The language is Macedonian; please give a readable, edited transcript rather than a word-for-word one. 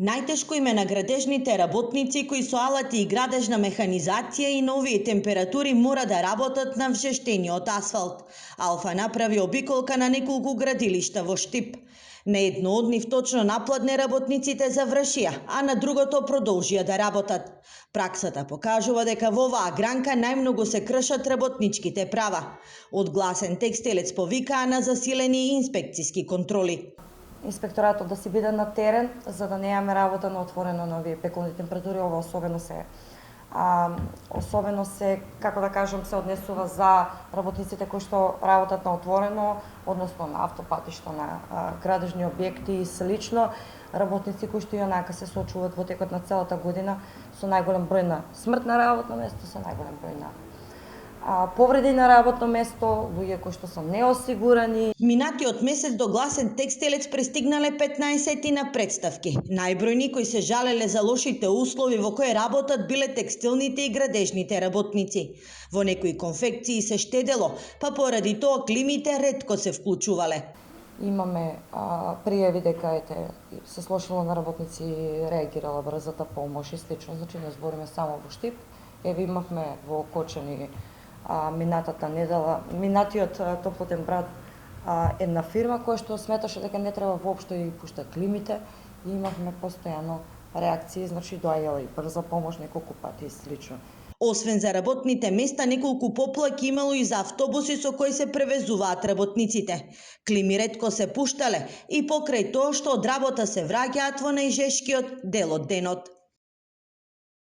Најтешко им е на градежните работници кои со алати и градежна механизација и на овие температури мора да работат на вжештениот асфалт. Алфа направи обиколка на неколку градилишта во Штип. На едно од нив точно напладне работниците завршија, а на другото продолжија да работат. Праксата покажува дека во оваа гранка најмногу се кршат работничките права. Од Гласен текстилец повикаа на засилени инспекциски контроли. Инспекторатот да си биде на терен, за да немаме работа на отворено на овие пеколни температури. Ова особено се, како да кажам, се однесува за работниците кои што работат на отворено, односно на автопатишта, на градежни објекти и слично, работници кои што и онака се соочуваат во текот на целата година со најголем број на смрт на работно место, со најголем број на повреди на работно место, луѓе кои што се неосигурани. Минатиот месец до Гласен текстилец пристигнале 15 на представки. Најбројни кои се жалеле за лошите услови во кои работат биле текстилните и градежните работници. Во некои конфекции се штедело, па поради тоа климите ретко се вклучувале. Имаме пријави дека се слошило на работници, реагирала брзата помош и слично, значи не збориме само во Штип. Еве имавме во Кочани минатата недела, минатиот топлотен брат, една фирма која што сметаше дека не треба воопшто да ги пушта климите и имавме постојано реакции, значи доаѓала и брза помош неколку пати и слично. Освен за работните места, неколку поплаки имало и за автобуси со кои се превезуваат работниците. Клими ретко се пуштале и покрај тоа што од работа се враќаат во најжешкиот дел од денот.